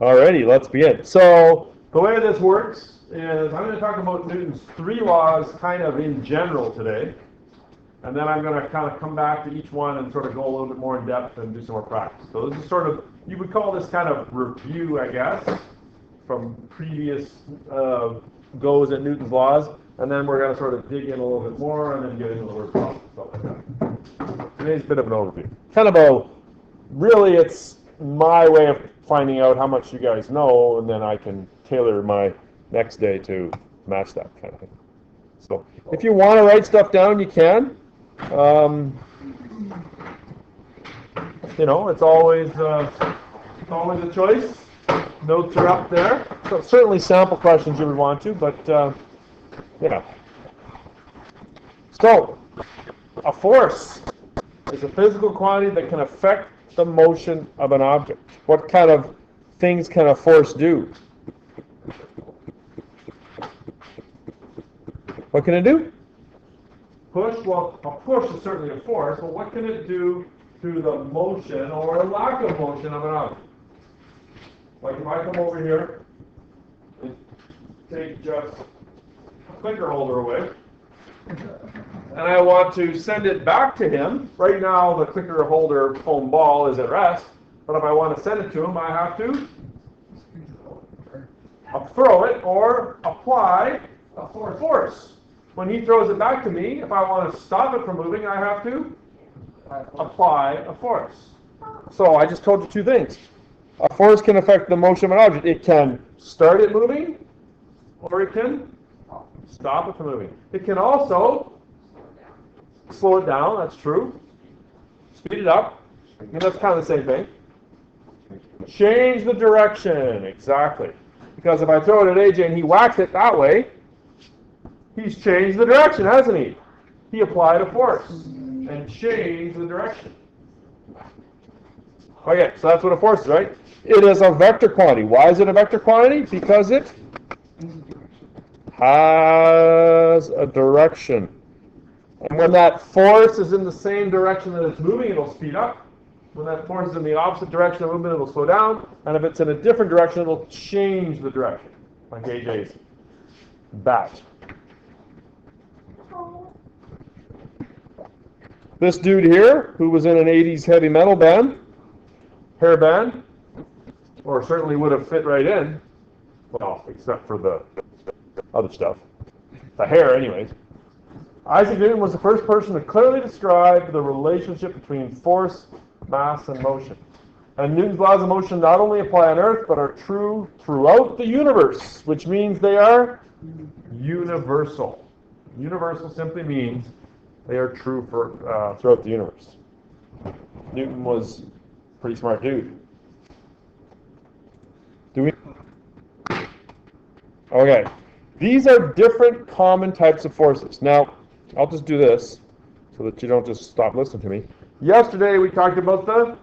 Alrighty, let's begin. So the way this works is I'm going to talk about Newton's three laws kind of in general today. And then I'm going to kind of come back to each one and sort of go a little bit more in depth and do some more practice. So this is sort of, you would call this kind of review, I guess, from previous goes at Newton's laws. And then we're going to sort of dig in a little bit more and then get into the word problem, stuff like that. Today's a bit of an overview. Kind of a, really it's my way of finding out how much you guys know, and then I can tailor my next day to match that kind of thing. So if you want to write stuff down, you can. You know, it's always a choice. Notes are up there. So certainly sample questions you would want to, but yeah. So a force is a physical quantity that can affect the motion of an object. What kind of things can a force do? What can it do? Push. Well, a push is certainly a force, but what can it do to the motion or lack of motion of an object? Like if I come over here and take just a clicker holder away, and I want to send it back to him. Right now, the clicker holder foam ball is at rest, but if I want to send it to him, I have to throw it or apply a force. When he throws it back to me, if I want to stop it from moving, I have to apply a force. So I just told you two things. A force can affect the motion of an object. It can start it moving, or it can stop it from moving. It can also slow it down, that's true. Speed it up, and that's kind of the same thing. Change the direction, exactly. Because if I throw it at AJ and he whacks it that way, he's changed the direction, hasn't he? He applied a force and changed the direction. Okay, so that's what a force is, right? It is a vector quantity. Why is it a vector quantity? Because it has a direction. And when that force is in the same direction that it's moving, it'll speed up. When that force is in the opposite direction of movement, it'll slow down. And if it's in a different direction, it'll change the direction, like AJ's bat. This dude here, who was in an 80s heavy metal band, hair band, or certainly would have fit right in, well, except for the other stuff, the hair anyways. Isaac Newton was the first person to clearly describe the relationship between force, mass, and motion. And Newton's laws of motion not only apply on Earth, but are true throughout the universe, which means they are universal. Universal simply means they are true for throughout the universe. Newton was a pretty smart dude. Okay. These are different common types of forces. Now, I'll just do this so that you don't just stop listening to me. Yesterday, we talked about the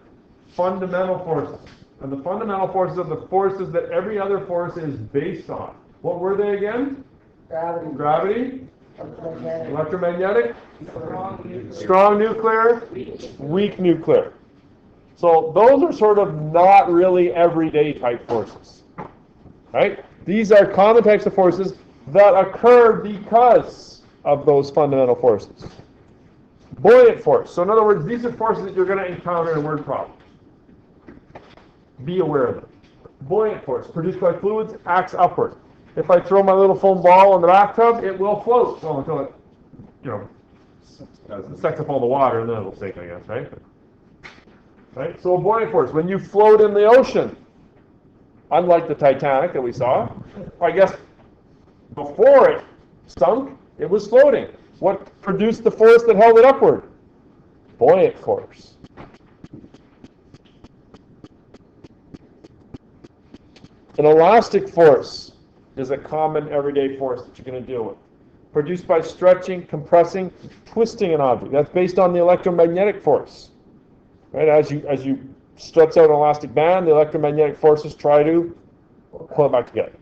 fundamental forces. And the fundamental forces are the forces that every other force is based on. What were they again? Gravity. Electromagnetic. Strong nuclear. Weak nuclear. So those are sort of not really everyday type forces. Right? These are common types of forces that occur because of those fundamental forces. Buoyant force. So in other words, these are forces that you're going to encounter in word problems. Be aware of them. Buoyant force, produced by fluids, acts upward. If I throw my little foam ball in the bathtub, it will float. Well, until it, sucks up all the water, and then it'll sink, I guess, right? Right? So a buoyant force. When you float in the ocean, unlike the Titanic that we saw, I guess before it sunk, it was floating. What produced the force that held it upward? Buoyant force. An elastic force is a common everyday force that you're going to deal with. Produced by stretching, compressing, twisting an object. That's based on the electromagnetic force. Right? As you stretch out an elastic band, the electromagnetic forces try to pull it back together.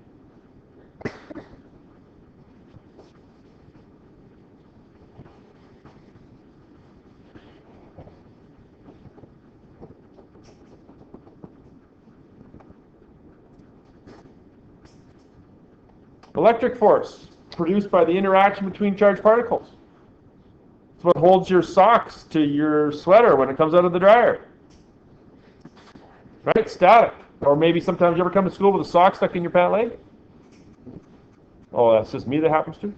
Electric force produced by the interaction between charged particles. It's what holds your socks to your sweater when it comes out of the dryer. Right? Static. Or maybe sometimes you ever come to school with a sock stuck in your pant leg? Oh, that's just me that happens to?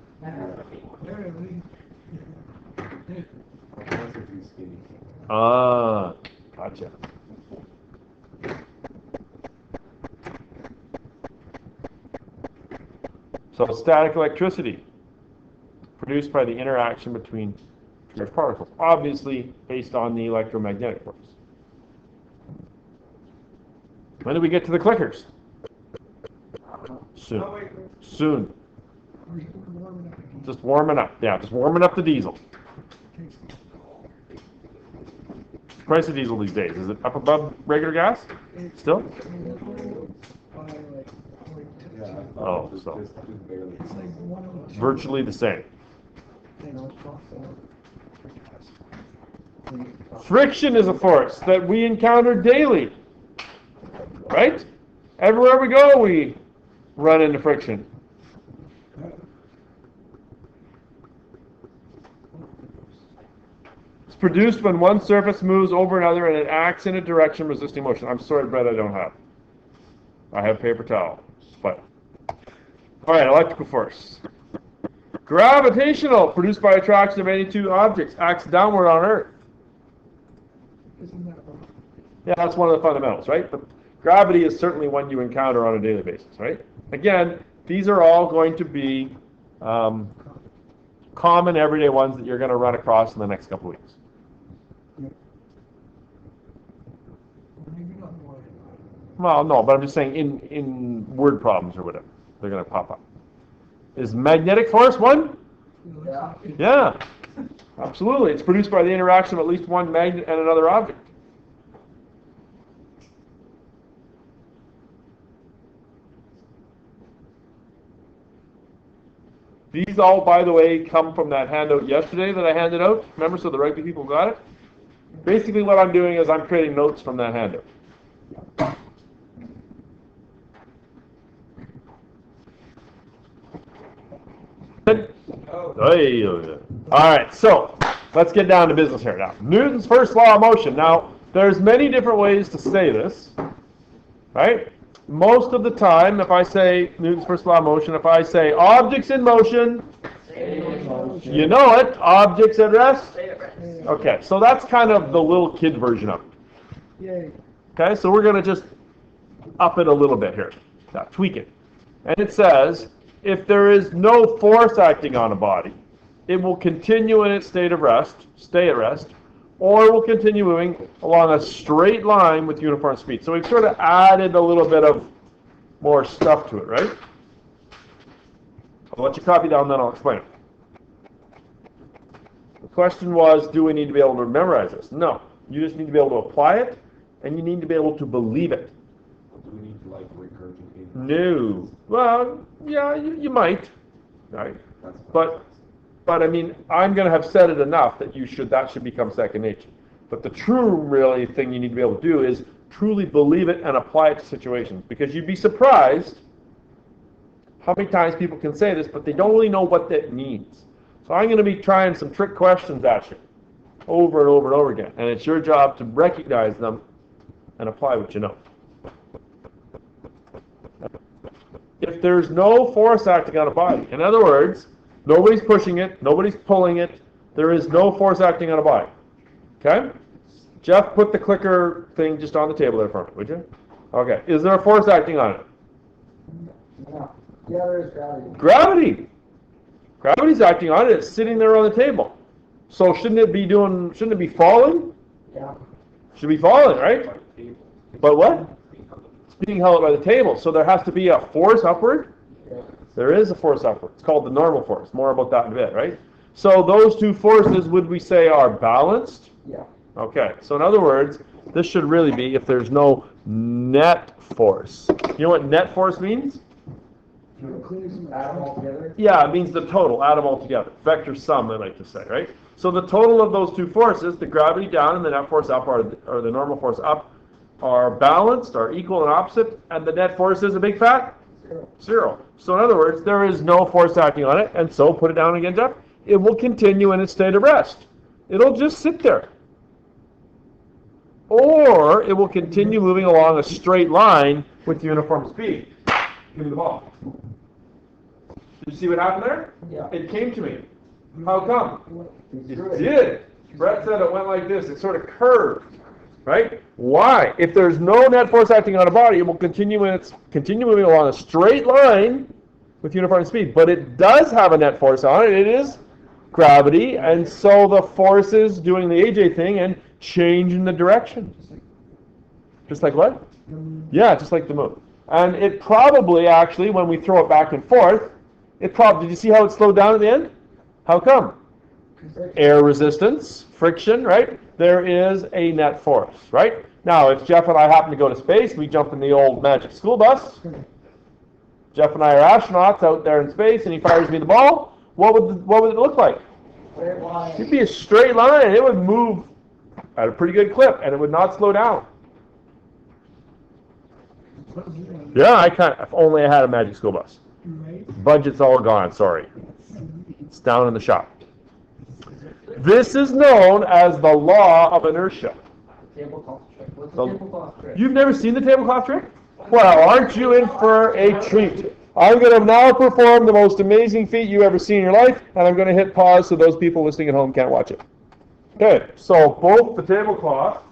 Ah, gotcha. So static electricity produced by the interaction between charged particles, obviously based on the electromagnetic force. When do we get to the clickers? Soon. Soon. Just warming up. Yeah, just warming up the diesel. Price of diesel these days, is it up above regular gas? Still? Oh, so virtually the same. Friction is a force that we encounter daily, right? Everywhere we go, we run into friction. It's produced when one surface moves over another and it acts in a direction resisting motion. I'm sorry, Brett, I don't have. I have paper towel. But all right, electrical force. Gravitational, produced by attraction of any two objects, acts downward on Earth. Yeah, that's one of the fundamentals, right? But gravity is certainly one you encounter on a daily basis, right? Again, these are all going to be common everyday ones that you're going to run across in the next couple of weeks. Well, no, but I'm just saying in word problems or whatever, they're going to pop up. Is magnetic force one? Yeah, absolutely. It's produced by the interaction of at least one magnet and another object. These all, by the way, come from that handout yesterday that I handed out. Remember, so the rugby people got it? Basically what I'm doing is I'm creating notes from that handout. All right, so let's get down to business here now. Newton's first law of motion. Now, there's many different ways to say this, right? Most of the time, if I say Newton's first law of motion, if I say objects in motion, you know it, objects at rest. Okay, so that's kind of the little kid version of it. Okay, so we're going to just up it a little bit here, tweak it. And it says, if there is no force acting on a body, it will continue in its state of rest, stay at rest, or it will continue moving along a straight line with uniform speed. So we've sort of added a little bit of more stuff to it, right? I'll let you copy down, then I'll explain it. The question was, do we need to be able to memorize this? No. You just need to be able to apply it, and you need to be able to believe it. Do we need to, like, regurgitate? No. Well, yeah, you might, right? But I mean, I'm going to have said it enough that that should become second nature. But the true, really, thing you need to be able to do is truly believe it and apply it to situations. Because you'd be surprised how many times people can say this, but they don't really know what that means. So I'm going to be trying some trick questions at you over and over and over again. And it's your job to recognize them and apply what you know. If there's no force acting on a body, in other words, nobody's pushing it, nobody's pulling it, there is no force acting on a body. Okay? Jeff, put the clicker thing just on the table there for me, would you? Okay. Is there a force acting on it? Yeah, there is gravity. Gravity! Gravity's acting on it, it's sitting there on the table. So shouldn't it be falling? Yeah. Should be falling, right? But what? It's being held by the table. So there has to be a force upward? Yeah. There is a force upward. It's called the normal force. More about that in a bit, right? So those two forces, would we say, are balanced? Yeah. Okay. So in other words, this should really be if there's no net force. You know what net force means? Add them all together? Yeah, it means the total. Add them all together. Vector sum, I like to say, right? So the total of those two forces, the gravity down and the net force up, or the normal force up, are balanced, are equal and opposite, and the net force is a big fat 0. So in other words, there is no force acting on it, and so put it down again, Jeff. It will continue in its state of rest. It'll just sit there. Or it will continue moving along a straight line with uniform speed. Give me the ball. Did you see what happened there? Yeah. It came to me. How come? It Good. did. Brett said it went like this. It sort of curved. Right? Why? If there's no net force acting on a body, it will continue moving along a straight line with uniform speed. But it does have a net force on it. It is gravity, and so the force is doing the AJ thing and changing the direction. Just like what? Yeah, just like the moon. And it probably actually, when we throw it back and forth, did you see how it slowed down at the end? How come? Air resistance, friction, right? There is a net force, right? Now, if Jeff and I happen to go to space, we jump in the old magic school bus. Jeff and I are astronauts out there in space, and he fires me the ball. What would it look like? It'd be a straight line. It would move at a pretty good clip, and it would not slow down. Yeah, if only I had a magic school bus. Budget's all gone, sorry. It's down in the shop. This is known as the law of inertia. Tablecloth trick. What's the tablecloth trick? You've never seen the tablecloth trick? Well, aren't you in for a treat? I'm going to now perform the most amazing feat you ever seen in your life, and I'm going to hit pause so those people listening at home can't watch it. Okay, so both the tablecloth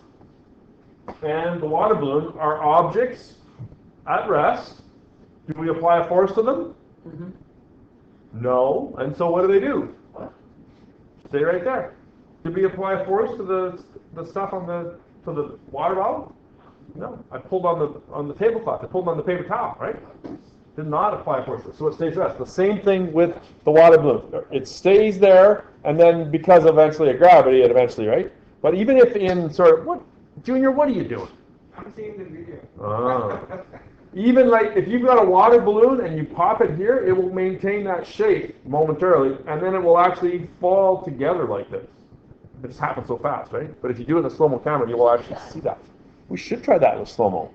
and the water balloon are objects at rest. Do we apply a force to them? Mm-hmm. No. And so what do? Stay right there. Did we apply a force to the stuff to the water bottle? No. I pulled on the tablecloth. I pulled on the paper towel, right? Did not apply a force to it, so it stays rest. The same thing with the water balloon. It stays there, and then because eventually of gravity, it eventually, right? But even if in sort of, Junior, what are you doing? I'm seeing the video. Even like if you've got a water balloon and you pop it here, it will maintain that shape momentarily, and then it will actually fall together like this. It just happens so fast, right? But if you do it in a slow-mo camera, you will actually see that. We should try that in a slow-mo.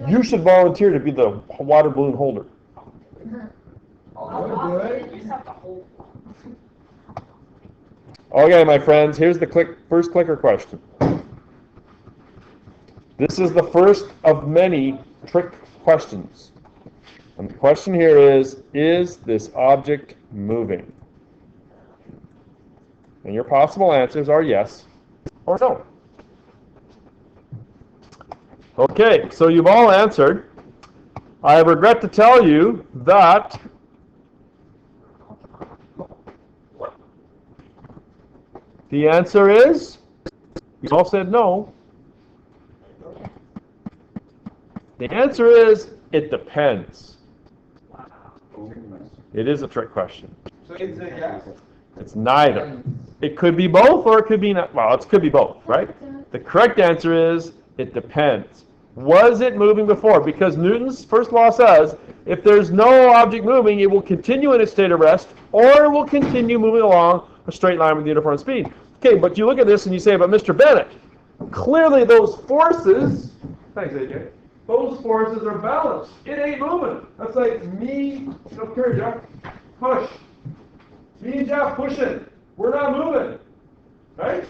You should volunteer to be the water balloon holder. Okay, my friends, here's the first clicker question. This is the first of many trick questions. And the question here is this object moving? And your possible answers are yes or no. Okay, so you've all answered. I regret to tell you that the answer is, you all said no. The answer is, it depends. It is a trick question. So it's a yes. It's neither. It could be both, or it could be not. Well, it could be both, right? The correct answer is, it depends. Was it moving before? Because Newton's first law says, if there's no object moving, it will continue in its state of rest, or it will continue moving along a straight line with uniform speed. Okay, but you look at this and you say, but Mr. Bennett, clearly those forces, thanks AJ, those forces are balanced. It ain't moving. That's like me, come here, Jeff, push. Me and Jeff pushing. We're not moving, right?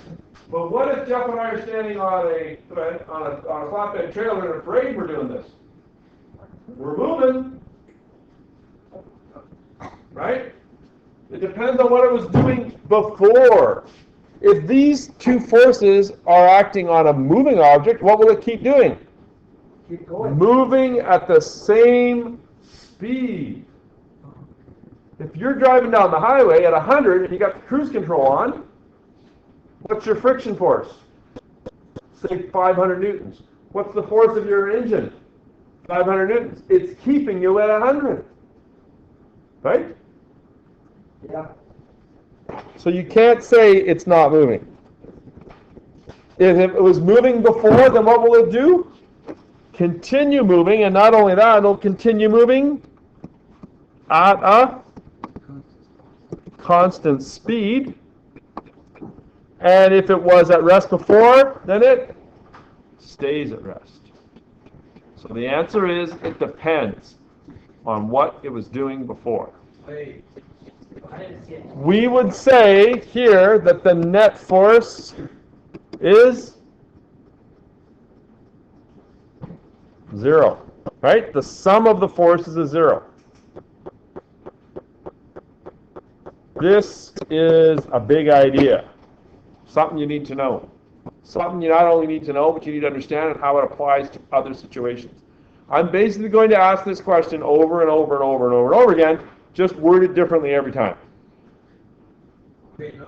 But what if Jeff and I are standing on a flatbed trailer in a parade? We're doing this. We're moving, right? It depends on what it was doing before. If these two forces are acting on a moving object, what will it keep doing? Keep going. Moving at the same speed. If you're driving down the highway at 100 and you got the cruise control on, what's your friction force? Say 500 newtons. What's the force of your engine? 500 newtons. It's keeping you at 100. Right? Yeah. So you can't say it's not moving. If it was moving before, then what will it do? Continue moving, and not only that, it'll continue moving at a constant speed. And if it was at rest before, then it stays at rest. So the answer is, it depends. on what it was doing before. Wait. I didn't see it. We would say here that the net force is 0, right? The sum of the forces is 0. This is a big idea. Something you need to know. Something you not only need to know, but you need to understand and how it applies to other situations. I'm basically going to ask this question over and over and over and over and over again, just worded differently every time. Wait, no.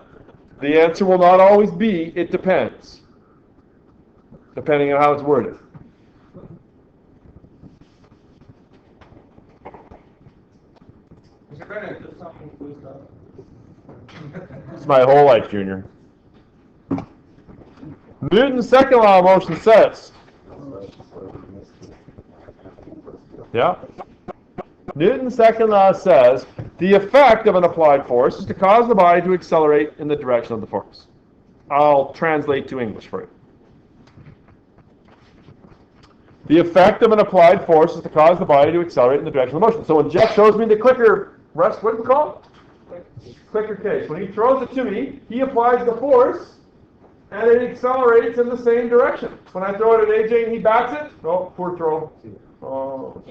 The answer will not always be, it depends, depending on how it's worded. Mr. Bennett, do something cool stuff. It's my whole life, Junior. Newton's second law of motion says, yeah? Newton's second law says, the effect of an applied force is to cause the body to accelerate in the direction of the force. I'll translate to English for you. The effect of an applied force is to cause the body to accelerate in the direction of the motion. So when Jeff shows me the clicker rest, what is it called? Clicker case. When he throws it to me, he applies the force, and it accelerates in the same direction. When I throw it at AJ and he bats it, oh, poor throw. Oh.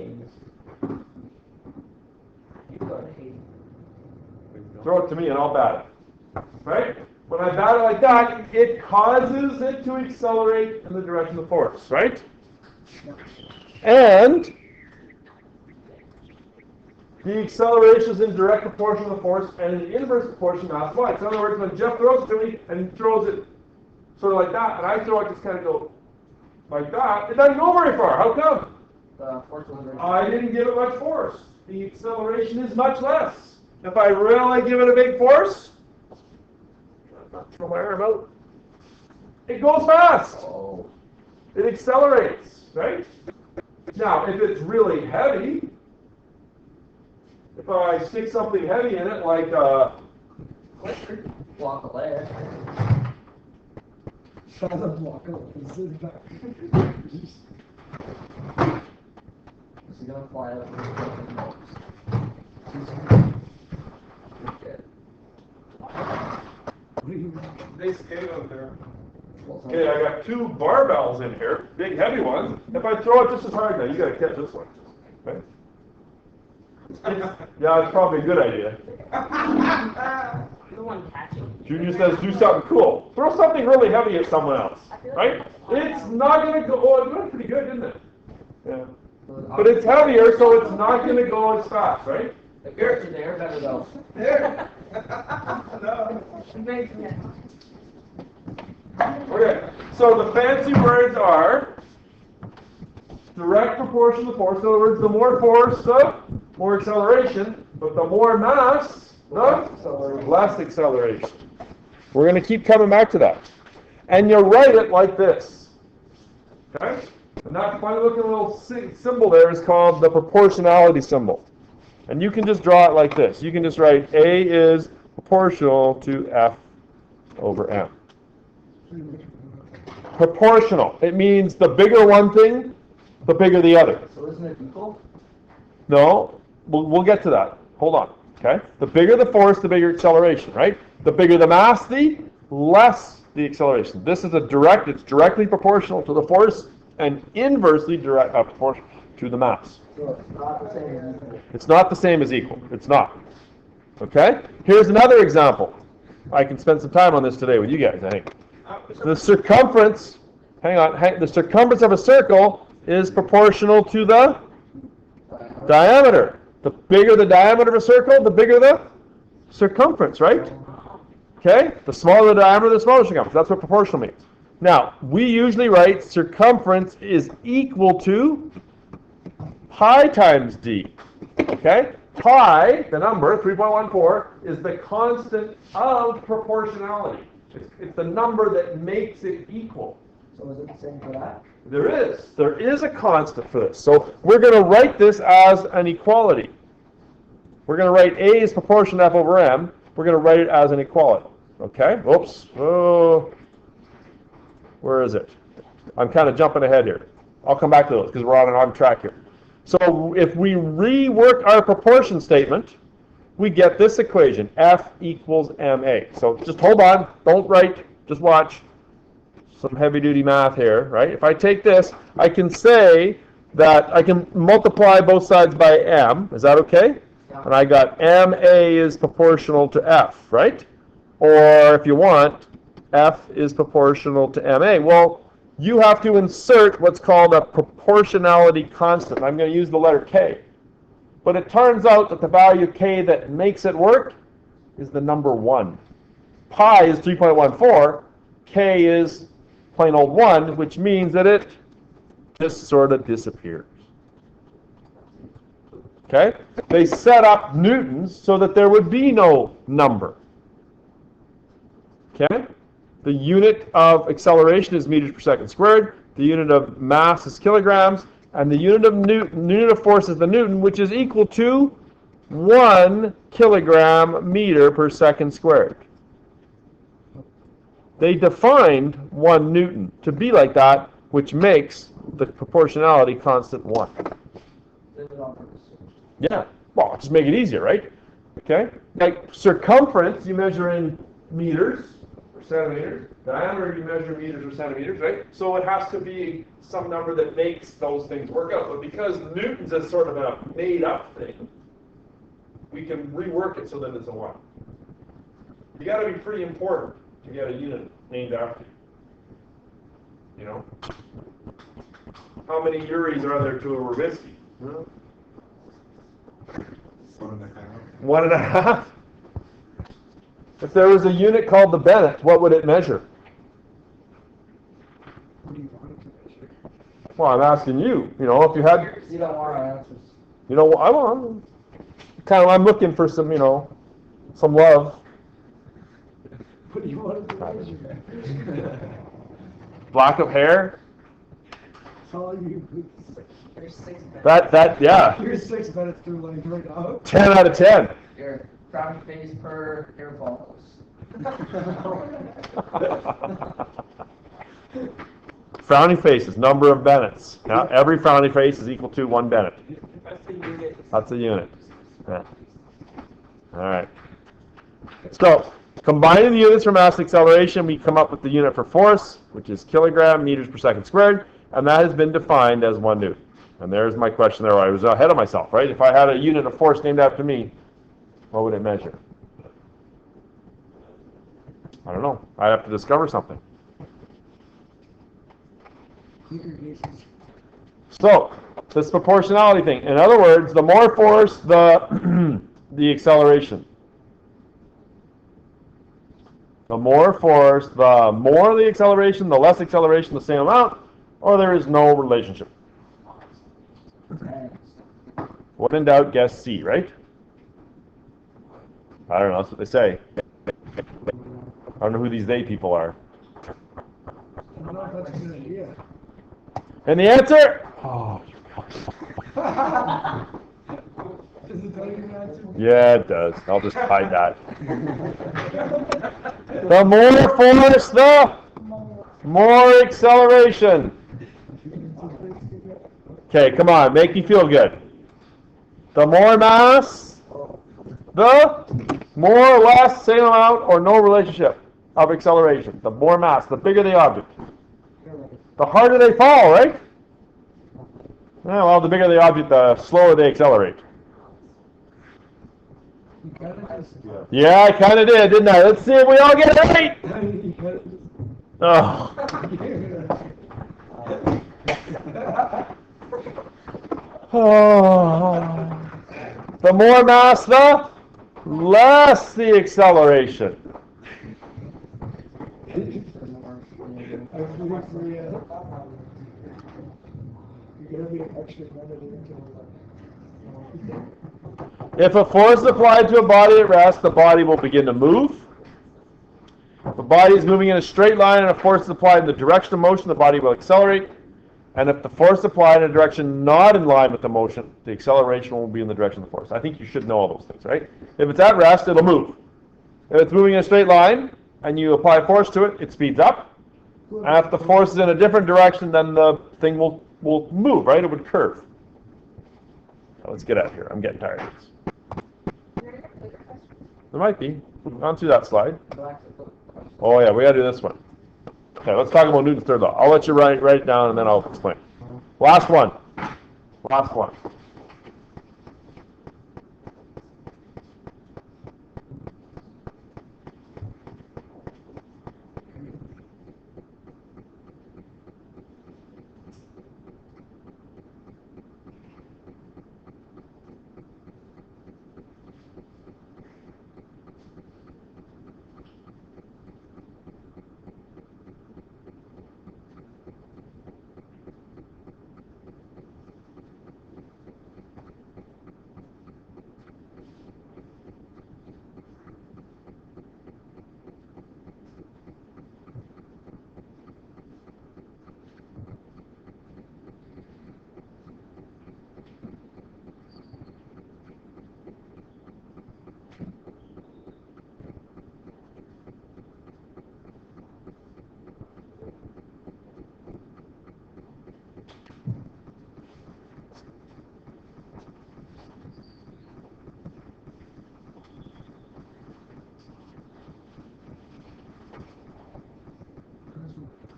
Throw it to me and I'll bat it. Right? When I bat it like that, it causes it to accelerate in the direction of the force, right? And the acceleration is in direct proportion to the force and in inverse proportion to mass applied. So in other words, when Jeff throws it to me and he throws it sort of like that, and I throw it just kind of go like that, it doesn't go very far. How come? Force was under- I didn't give it much force. The acceleration is much less. If I really give it a big force, throw my arm out, it goes fast. Oh. It accelerates, right? Now, if it's really heavy, if I stick something heavy in it, like Walk away. Is he gonna fly up with broken nose? They skate out there. okay, I got 2 barbells in here, big heavy ones. If I throw it just as hard now, you got to catch this one, right? Yeah, it's probably a good idea. You're the one catching. Junior says, do something cool. Throw something really heavy at someone else, right? It's not going to go, oh, it went pretty good, didn't it? Yeah. But it's heavier, so it's not going to go as fast, right? The character there better go. There. No. Okay, so the fancy words are direct proportion to force. In other words, the more force, the more acceleration, but the more mass, the less acceleration. We're going to keep coming back to that. And you write it like this. Okay? And that funny looking little symbol there is called the proportionality symbol. And you can just draw it like this. You can just write A is proportional to F over M. Proportional. It means the bigger one thing, the bigger the other. So isn't it equal? No, we'll get to that. Hold on. Okay? The bigger the force, the bigger acceleration, right? The bigger the mass, the less the acceleration. This is it's directly proportional to the force and inversely proportional to the mass. So it's not the same as equal. It's not the same as equal. It's not. Okay? Here's another example. I can spend some time on this today with you guys, I think. The circumference, the circumference of a circle is proportional to the diameter. The bigger the diameter of a circle, the bigger the circumference, right? Okay? The smaller the diameter, the smaller the circumference. That's what proportional means. Now, we usually write circumference is equal to pi times d. Okay? Pi, the number, 3.14, is the constant of proportionality. It's the number that makes it equal. So is it the same for that? There is a constant for this. So we're going to write this as an equality. We're going to write A is proportional to F over M. We're going to write it as an equality. Okay? Oops. Oh. Where is it? I'm kind of jumping ahead here. I'll come back to those because we're on track here. So if we rework our proportion statement, we get this equation, F equals ma. So just hold on, don't write, just watch some heavy-duty math here, right? If I take this, I can say that I can multiply both sides by m. Is that okay? Yeah. And I got ma is proportional to F, right? Or if you want, F is proportional to ma. Well, you have to insert what's called a proportionality constant. I'm going to use the letter k. But it turns out that the value k that makes it work is the number 1. Pi is 3.14. K is plain old 1, which means that it just sort of disappears. Okay? They set up newtons so that there would be no number. Okay? The unit of acceleration is meters per second squared. The unit of mass is kilograms. And the unit of force is the newton, which is equal to 1 kilogram meter per second squared. They defined 1 newton to be like that, which makes the proportionality constant 1. Yeah, well, just make it easier, right? Okay? Like circumference, you measure in meters or centimeters. Diameter, you measure meters or centimeters, right? So it has to be some number that makes those things work out. But because newtons is sort of a made-up thing, we can rework it so that it's a 1. You got to be pretty important to get a unit named after you. You know? How many Uris are there to a Rubisky? Huh? 1.5. 1.5? If there was a unit called the Bennett, what would it measure? What do you want it to measure? Well, I'm asking you. You know, if you had, You don't want our answers. you know, I'm looking for some, you know, some love. What do you want it to measure? Black of hair. That's all you. There's 6 Yeah. Here's 6 minutes through life right now. 10 out of 10. Your frowny face per hair follicles. Frowny faces, number of Bennetts. Now, every frowny face is equal to 1 Bennett. That's the unit. That's a unit. Yeah. All right. So, combining the units for mass and acceleration, we come up with the unit for force, which is kilogram meters per second squared, and that has been defined as 1 newton. And there's my question there. I was ahead of myself, right? If I had a unit of force named after me, what would it measure? I don't know. I'd have to discover something. So, this proportionality thing. In other words, the more force, the the acceleration. The more force, the more the acceleration, the less acceleration, the same amount, or there is no relationship. When in doubt, guess C, right? I don't know, that's what they say. I don't know who these they people are. I don't know if that's a good idea. And the answer? Oh, Does it tell you the answer? yeah, it does. I'll just hide that. The more force, the more acceleration. Okay, come on, make me feel good. The more mass, the more or less, same amount, or no relationship of acceleration. The more mass, the bigger the object. The harder they fall, right? Yeah, well, the bigger the object, the slower they accelerate. You kinda just, Yeah, I kind of did, didn't I? Let's see if we all get it right. you kinda Oh. Oh. The more mass, the less the acceleration. If a force is applied to a body at rest, the body will begin to move. If the body is moving in a straight line and a force is applied in the direction of motion, the body will accelerate. And if the force is applied in a direction not in line with the motion, the acceleration will be in the direction of the force. I think you should know all those things, right? If it's at rest, it'll move. If it's moving in a straight line and you apply force to it, it speeds up. And if the force is in a different direction, then the thing will move, right? It would curve. Let's get out of here. I'm getting tired of this. There might be. On to that slide. Oh yeah, we gotta do this one. Okay, let's talk about Newton's third law. I'll let you write it down and then I'll explain. Last one. Last one.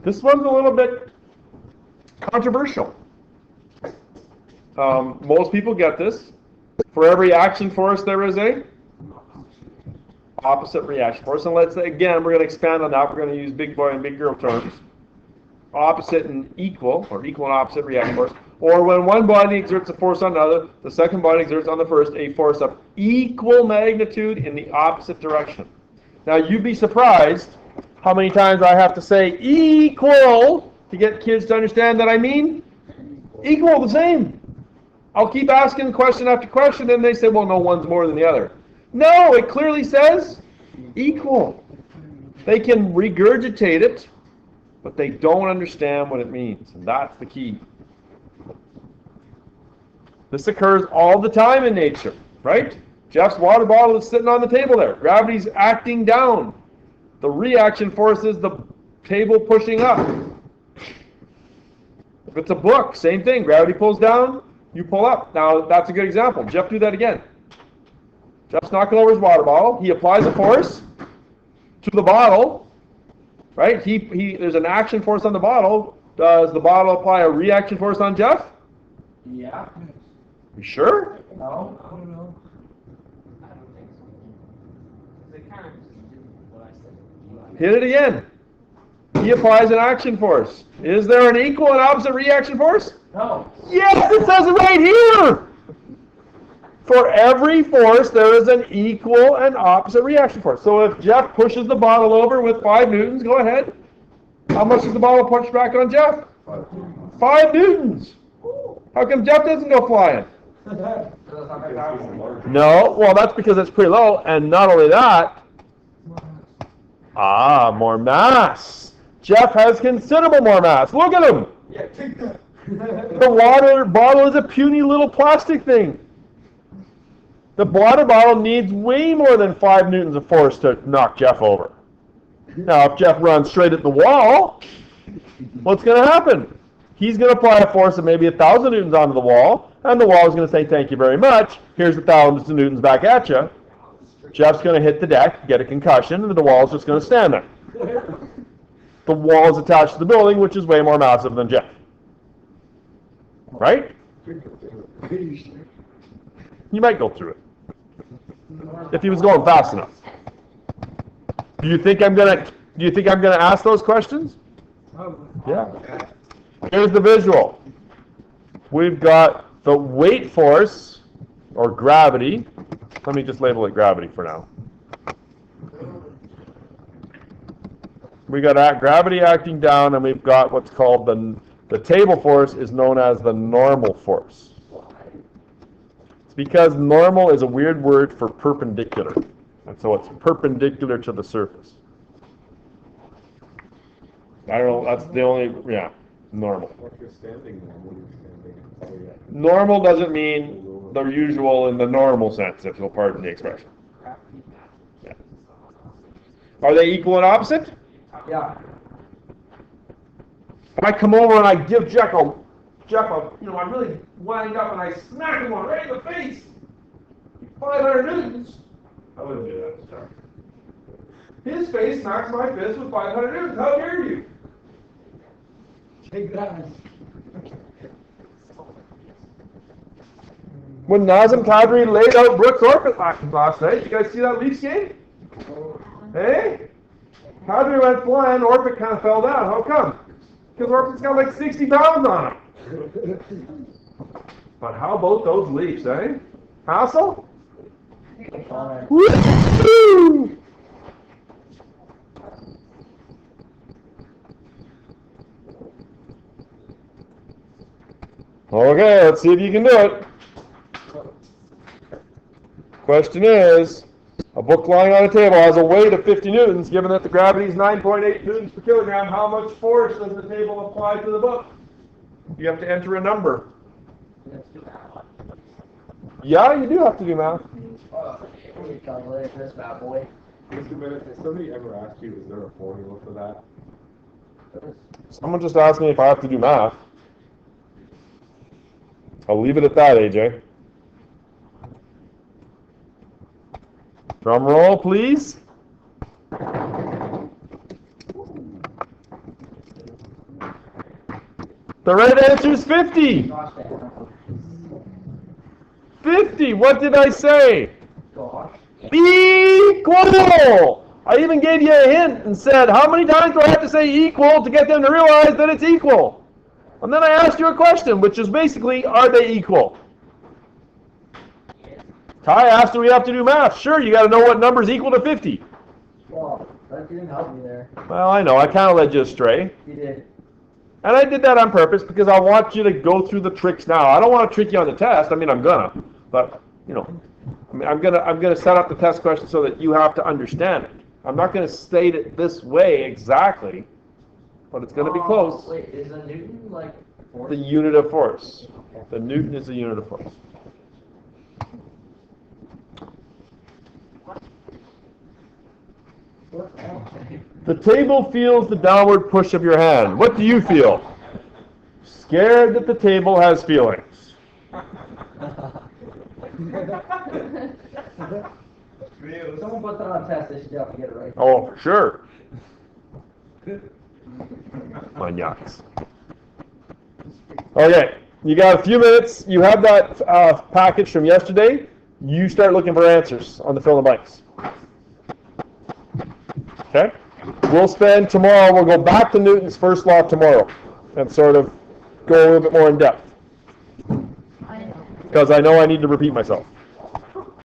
This one's a little bit controversial. Most people get this. For every action force, there is a opposite reaction force. And let's say, again, we're going to expand on that. We're going to use big boy and big girl terms. Opposite and equal, or equal and opposite reaction force. Or when one body exerts a force on another, the second body exerts on the first a force of equal magnitude in the opposite direction. Now, you'd be surprised how many times I have to say equal to get kids to understand that I mean equal, the same. I'll keep asking question after question, and they say, well, no, one's more than the other. No, it clearly says equal. They can regurgitate it, but they don't understand what it means, and that's the key. This occurs all the time in nature, right? Jeff's water bottle is sitting on the table there. Gravity's acting down. The reaction force is the table pushing up. If it's a book, same thing. Gravity pulls down, you pull up. Now, that's a good example. Jeff, do that again. Jeff's knocking over his water bottle. He applies a force to the bottle, right? There's an action force on the bottle. Does the bottle apply a reaction force on Jeff? Yeah. You sure? No. I don't know. I don't think so. They kind of just did what I said. Hit it again. He applies an action force. Is there an equal and opposite reaction force? No. Yes, it says it right here. For every force, there is an equal and opposite reaction force. So if Jeff pushes the bottle over with 5 newtons, go ahead. How much does the bottle punch back on Jeff? 5 newtons. How come Jeff doesn't go flying? No, well, that's because it's pretty low. And not only that, more mass. Jeff has considerable more mass. Look at him. Yeah, take that. The water bottle is a puny little plastic thing. The water bottle needs way more than 5 newtons of force to knock Jeff over. Now, if Jeff runs straight at the wall, what's going to happen? He's going to apply a force of maybe 1,000 newtons onto the wall, and the wall is going to say, thank you very much. Here's 1,000 newtons back at you. Jeff's going to hit the deck, get a concussion, and the wall is just going to stand there. The wall is attached to the building, which is way more massive than Jeff. Right? You might go through it. If he was going fast enough. Do you think I'm gonna ask those questions? Yeah. Here's the visual. We've got the weight force, or gravity. Let me just label it gravity for now. We got gravity acting down, and we've got what's called the table force is known as the normal force. It's because normal is a weird word for perpendicular. And so it's perpendicular to the surface. I don't know, that's the only, normal. If you're standing normal, you're standing. Normal doesn't mean the usual in the normal sense, if you'll pardon the expression. Yeah. Are they equal and opposite? Yeah. If I come over and I give Jeff Jeff, I'm really wind up and I smack him one right in the face. 500 newtons. I wouldn't do that, sorry. His face smacks my fist with 500 newtons. How dare you? Take that. When Nazem Kadri laid out Brooks Orpik last night, you guys see that Leafs game? Hey? Kadri went flying, Orpik kind of fell down. How come? Because Orpik's got like 60 pounds on him. But how about those Leafs, eh? Hassel? Woo! Okay, let's see if you can do it. Question is, a book lying on a table has a weight of 50 newtons. Given that the gravity is 9.8 newtons per kilogram, how much force does the table apply to the book? You have to enter a number. Yeah, you do have to do math. Calculate this bad boy. Mr. Bennett, has somebody ever asked you, is there a formula for that? Someone just asked me if I have to do math. I'll leave it at that, AJ. Drum roll, please. The right answer is 50. 50. What did I say? Equal. I even gave you a hint and said, how many times do I have to say equal to get them to realize that it's equal? And then I asked you a question, which is basically, are they equal? Ty asked, do we have to do math? Sure, you got to know what number is equal to 50. Well, that didn't help me there. Well, I know. I kind of led you astray. You did. And I did that on purpose because I want you to go through the tricks now. I don't want to trick you on the test. I mean, I'm gonna. But, I'm gonna set up the test question so that you have to understand it. I'm not going to state it this way exactly, but it's going to be close. Wait, is a Newton like force? The unit of force. The Newton is the unit of force. The table feels the downward push of your hand. What do you feel? Scared that the table has feelings. If someone puts that on a test, they should be able to get it right. Oh, for sure. Maniacs. Okay, you got a few minutes. You have that package from yesterday. You start looking for answers on the fill in the blanks. Okay? We'll spend tomorrow, we'll go back to Newton's first law tomorrow and sort of go a little bit more in depth. Because I know I need to repeat myself.